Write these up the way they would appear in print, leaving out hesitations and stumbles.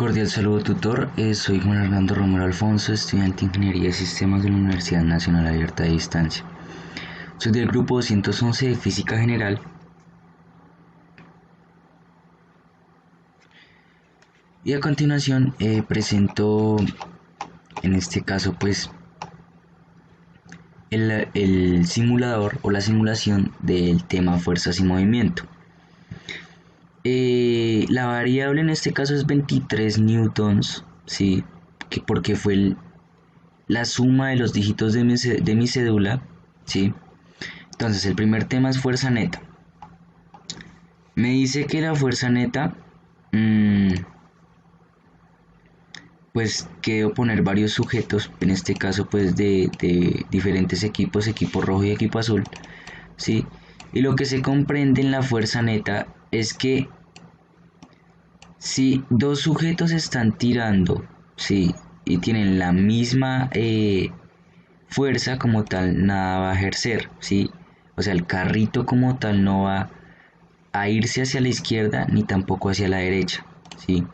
Cordial saludo tutor, soy Juan Hernando Romero Alfonso, estudiante de Ingeniería de Sistemas de la Universidad Nacional Abierta de Distancia. Soy del grupo 211 de Física General. Y a continuación presento, en este caso pues, el simulador o la simulación del tema fuerzas y movimiento. La variable en este caso es 23 newtons, ¿sí? Porque fue la suma de los dígitos de mi cédula, ¿sí? Entonces el primer tema es fuerza neta. Me dice que la fuerza neta, pues quiero poner varios sujetos, en este caso pues de diferentes equipos, equipo rojo y equipo azul, ¿sí? Y lo que se comprende en la fuerza neta es que si dos sujetos están tirando, ¿sí? Y tienen la misma fuerza como tal, nada va a ejercer, ¿sí? O sea, el carrito como tal no va a irse hacia la izquierda ni tampoco hacia la derecha, ¿sí?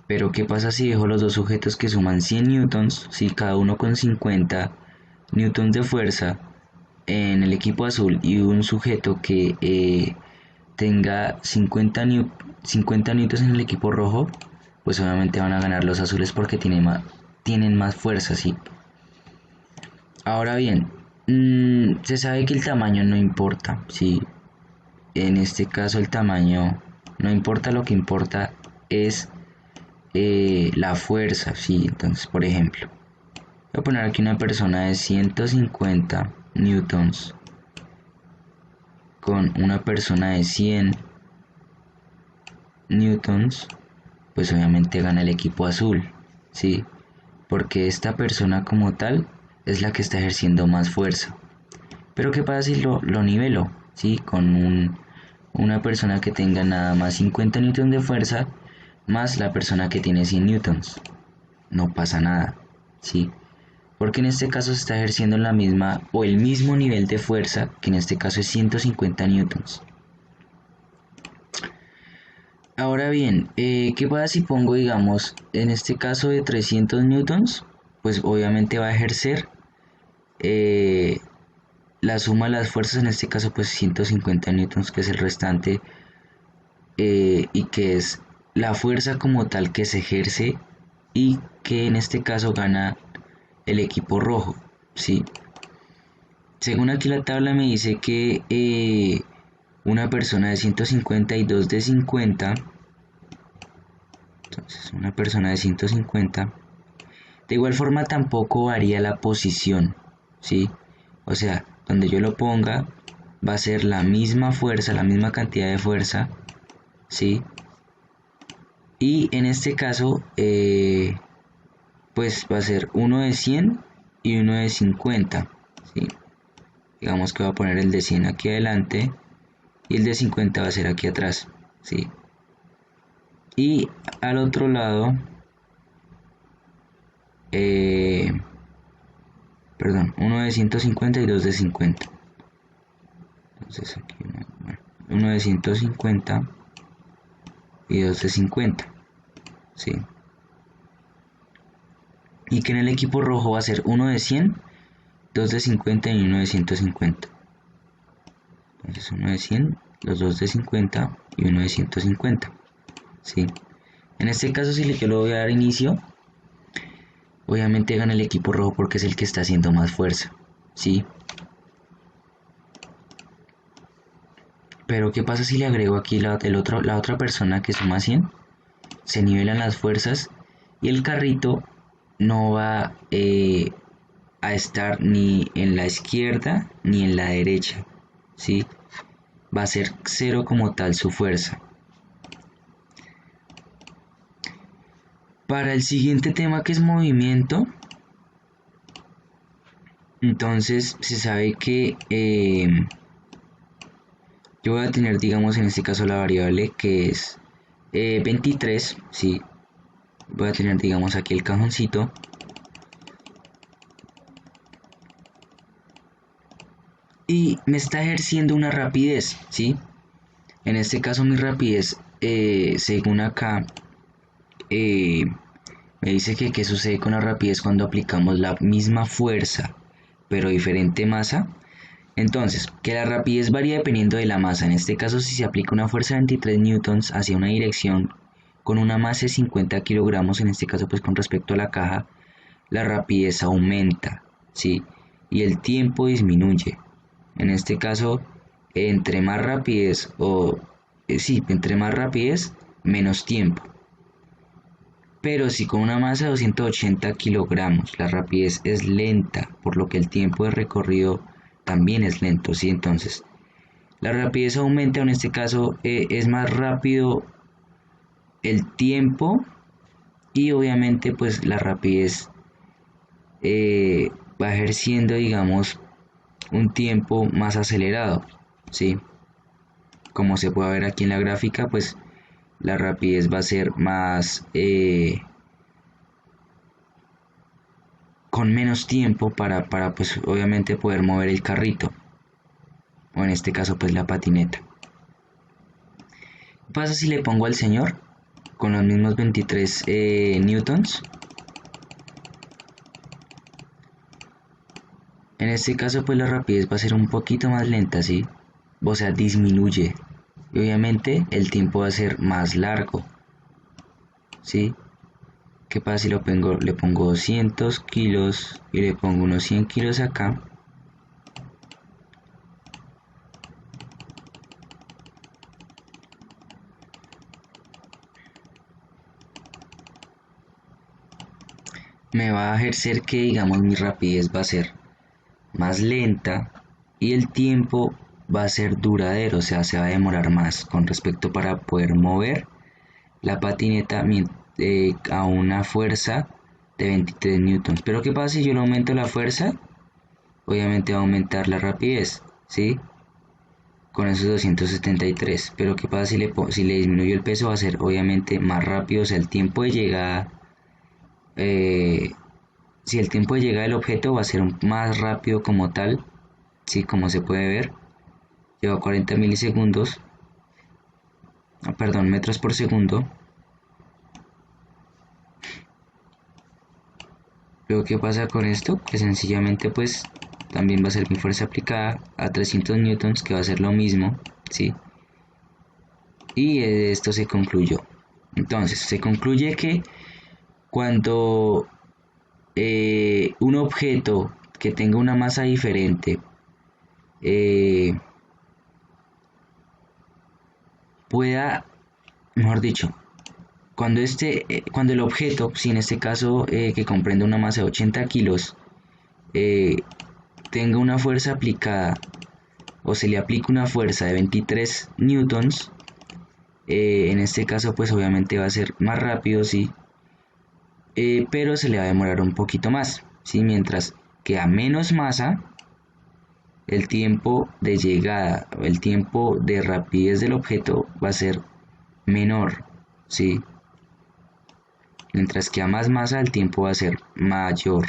Pero ¿qué pasa si dejo los dos sujetos que suman 100 newtons, ¿sí? Cada uno con 50 newtons de fuerza en el equipo azul y un sujeto que tenga 50 newtons en el equipo rojo? Pues obviamente van a ganar los azules porque tienen más fuerza, ¿sí? Ahora bien, se sabe que el tamaño no importa, ¿sí? En este caso el tamaño no importa, lo que importa es la fuerza, ¿sí? Entonces, por ejemplo, voy a poner aquí una persona de 150 newtons con una persona de 100 newtons, pues obviamente gana el equipo azul, ¿sí? Porque esta persona como tal es la que está ejerciendo más fuerza. Pero ¿qué pasa si lo nivelo? ¿Sí? Con una persona que tenga nada más 50 newtons de fuerza más la persona que tiene 100 newtons. No pasa nada, ¿sí? Porque en este caso se está ejerciendo la misma o el mismo nivel de fuerza, que en este caso es 150 newtons. Ahora bien, ¿qué pasa si pongo, digamos, en este caso de 300 newtons? Pues obviamente va a ejercer la suma de las fuerzas, en este caso pues 150 newtons, que es el restante, y que es la fuerza como tal que se ejerce y que en este caso gana el equipo rojo, ¿sí? Según aquí la tabla me dice que una persona de 150 y dos de 50, entonces una persona de 150, de igual forma tampoco varía la posición, ¿sí? O sea, donde yo lo ponga va a ser la misma fuerza, la misma cantidad de fuerza, ¿sí? Y en este caso, pues va a ser uno de 100 y uno de 50, ¿sí? Digamos que voy a poner el de 100 aquí adelante y el de 50 va a ser aquí atrás, ¿sí? Y al otro lado, perdón, uno de 150 y dos de 50. Entonces aquí uno de 150 y dos de 50, ¿sí? Y que en el equipo rojo va a ser uno de 100, dos de 50 y uno de 150. Entonces uno de 100, los dos de 50 y uno de 150, ¿sí? En este caso, si yo le voy a dar inicio, obviamente gana el equipo rojo porque es el que está haciendo más fuerza, ¿sí? Pero ¿qué pasa si le agrego aquí la otra persona que suma 100? Se nivelan las fuerzas y el carrito no va a estar ni en la izquierda ni en la derecha, ¿sí? Va a ser cero como tal su fuerza. Para el siguiente tema, que es movimiento, entonces se sabe que yo voy a tener, digamos, en este caso la variable que es 23, ¿sí? Voy a tener, digamos, aquí el cajoncito. Y me está ejerciendo una rapidez, ¿sí? En este caso mi rapidez, según acá, eh, me dice que qué sucede con la rapidez cuando aplicamos la misma fuerza pero diferente masa. Entonces, que la rapidez varía dependiendo de la masa. En este caso, si se aplica una fuerza de 23 newtons hacia una dirección con una masa de 50 kilogramos, en este caso pues con respecto a la caja, la rapidez aumenta, ¿sí? Y el tiempo disminuye. En este caso, entre más rapidez sí, entre más rapidez, menos tiempo. Pero si con una masa de 280 kilogramos la rapidez es lenta, por lo que el tiempo de recorrido también es lento, ¿sí? Entonces, la rapidez aumenta, en este caso es más rápido el tiempo y obviamente pues la rapidez va ejerciendo, digamos, un tiempo más acelerado, ¿sí? Como se puede ver aquí en la gráfica, pues la rapidez va a ser más con menos tiempo para pues obviamente poder mover el carrito o en este caso pues la patineta. ¿Qué pasa si le pongo al señor con los mismos 23 newtons? En este caso pues la rapidez va a ser un poquito más lenta, ¿sí? O sea, disminuye. Y obviamente el tiempo va a ser más largo, ¿sí? ¿Qué pasa si le pongo 200 kilos y le pongo unos 100 kilos acá? Me va a ejercer que digamos mi rapidez va a ser más lenta y el tiempo va a ser duradero, o sea, se va a demorar más con respecto para poder mover la patineta a una fuerza de 23 newtons. Pero ¿qué pasa si yo le aumento la fuerza? Obviamente va a aumentar la rapidez, ¿sí? Con esos 273. Pero ¿qué pasa si le disminuyo el peso? Va a ser obviamente más rápido, o sea, el tiempo de llegada, eh, si el tiempo de llegada del objeto va a ser más rápido como tal, ¿sí? Como se puede ver, lleva 40 milisegundos, perdón, metros por segundo. Luego, ¿qué pasa con esto? Que sencillamente pues también va a ser mi fuerza aplicada a 300 newtons, que va a ser lo mismo, ¿sí? Y esto se concluyó. Entonces, se concluye que cuando un objeto que tenga una masa diferente eh, pueda, mejor dicho, cuando el objeto, si en este caso que comprende una masa de 80 kilos, eh, tenga una fuerza aplicada o se le aplica una fuerza de 23 newtons, en este caso pues obviamente va a ser más rápido, sí, pero se le va a demorar un poquito más, ¿sí? Mientras que a menos masa, el tiempo de llegada, el tiempo de rapidez del objeto va a ser menor, ¿sí? Mientras que a más masa el tiempo va a ser mayor.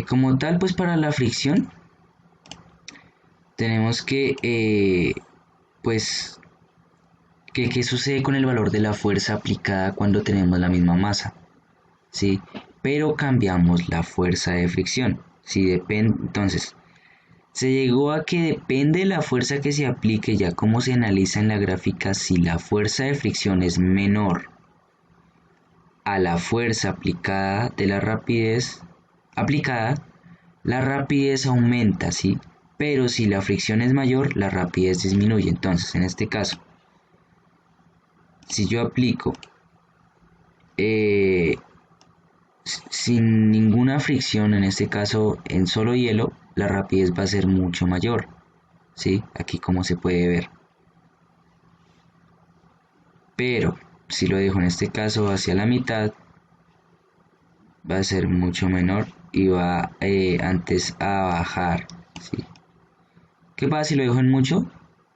Como tal, pues para la fricción tenemos que, pues, ¿qué sucede con el valor de la fuerza aplicada cuando tenemos la misma masa? ¿Sí? Pero cambiamos la fuerza de fricción. ¿Sí? Entonces, se llegó a que depende de la fuerza que se aplique, ya como se analiza en la gráfica, si la fuerza de fricción es menor a la fuerza aplicada de la rapidez aplicada, la rapidez aumenta, ¿sí? Pero si la fricción es mayor, la rapidez disminuye. Entonces, en este caso, si yo aplico eh, sin ninguna fricción, en este caso en solo hielo, la rapidez va a ser mucho mayor, ¿sí? Aquí como se puede ver. Pero si lo dejo en este caso hacia la mitad, va a ser mucho menor y va antes a bajar, ¿sí? ¿Qué pasa si lo dejo en mucho?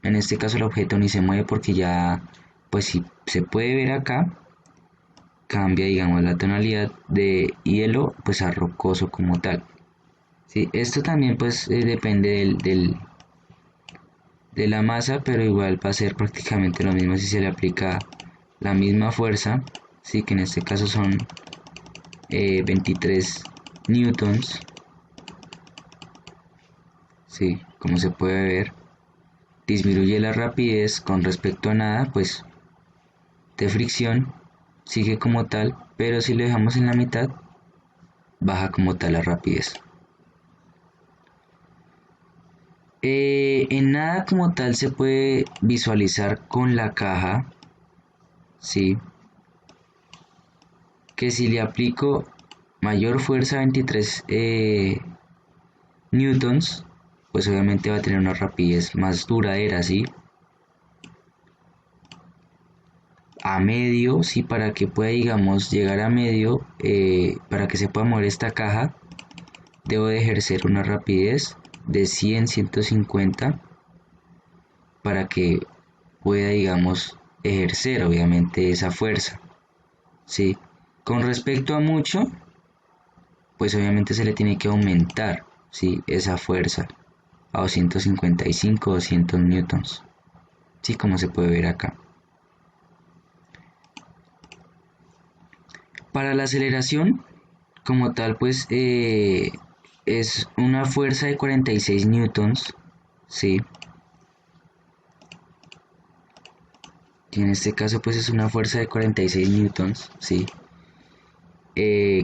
En este caso el objeto ni se mueve porque ya, pues si se puede ver acá, cambia digamos la tonalidad de hielo pues a rocoso como tal. ¿Sí? Esto también pues depende de la masa, pero igual va a ser prácticamente lo mismo si se le aplica la misma fuerza, sí, que en este caso son 23 newtons, sí, como se puede ver, disminuye la rapidez con respecto a nada, pues de fricción, sigue como tal, pero si lo dejamos en la mitad, baja como tal la rapidez. En nada como tal se puede visualizar con la caja, sí, que si le aplico mayor fuerza 23 newtons, pues obviamente va a tener una rapidez más duradera, ¿sí? A medio, sí, para que pueda, digamos, llegar a medio, para que se pueda mover esta caja, debo de ejercer una rapidez de 100-150 para que pueda, digamos, ejercer obviamente esa fuerza, ¿sí? Con respecto a mucho, pues obviamente se le tiene que aumentar, ¿sí? Esa fuerza a 255 o 200 newtons, ¿sí? Como se puede ver acá. Para la aceleración, como tal, pues es una fuerza de 46 newtons, ¿sí? Y en este caso, pues es una fuerza de 46 newtons, ¿sí?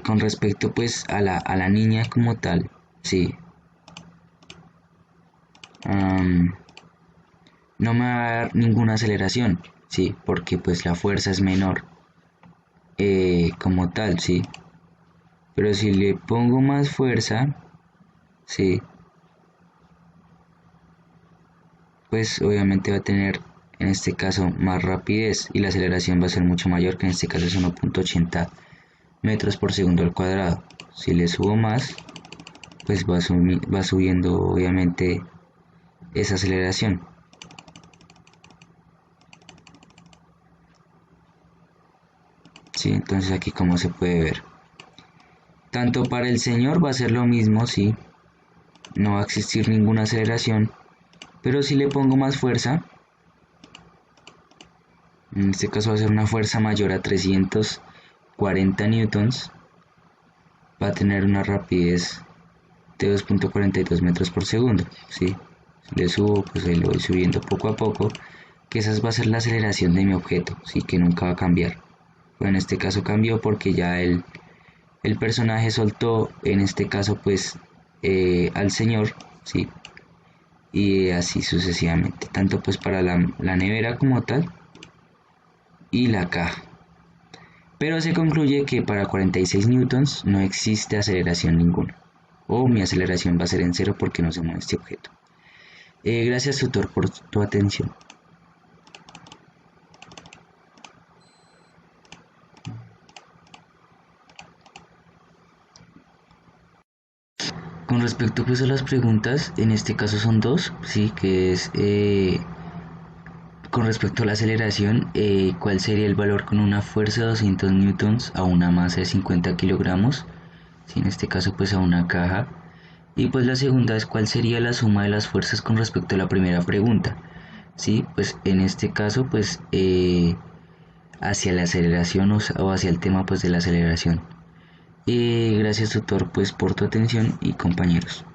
Con respecto, pues, a la niña como tal, ¿sí? No me va a dar ninguna aceleración, ¿sí? Porque, pues, la fuerza es menor, como tal, ¿sí? Pero si le pongo más fuerza, ¿sí? Pues obviamente va a tener en este caso más rapidez y la aceleración va a ser mucho mayor, que en este caso es 1.80 metros por segundo al cuadrado. Si le subo más, pues va subiendo obviamente esa aceleración. Sí, entonces aquí como se puede ver, tanto para el señor va a ser lo mismo, sí, no va a existir ninguna aceleración, pero si le pongo más fuerza, en este caso va a ser una fuerza mayor a 340 newtons, va a tener una rapidez de 2.42 metros por segundo, ¿sí? Si le subo, pues ahí lo voy subiendo poco a poco, que esa va a ser la aceleración de mi objeto, ¿sí? Que nunca va a cambiar. Bueno, en este caso cambió porque ya el personaje soltó, en este caso pues al señor, ¿sí? Y así sucesivamente, tanto pues para la nevera como tal y la caja. Pero se concluye que para 46 newtons no existe aceleración ninguna, o mi aceleración va a ser en cero porque no se mueve este objeto. Gracias tutor por tu atención. Con respecto pues a las preguntas, en este caso son dos, sí, que es con respecto a la aceleración, ¿cuál sería el valor con una fuerza de 200 newtons a una masa de 50 kilogramos? Sí, en este caso pues a una caja. Y pues la segunda es cuál sería la suma de las fuerzas con respecto a la primera pregunta. Sí, pues en este caso pues hacia la aceleración o hacia el tema pues de la aceleración. Gracias tutor pues por tu atención y compañeros.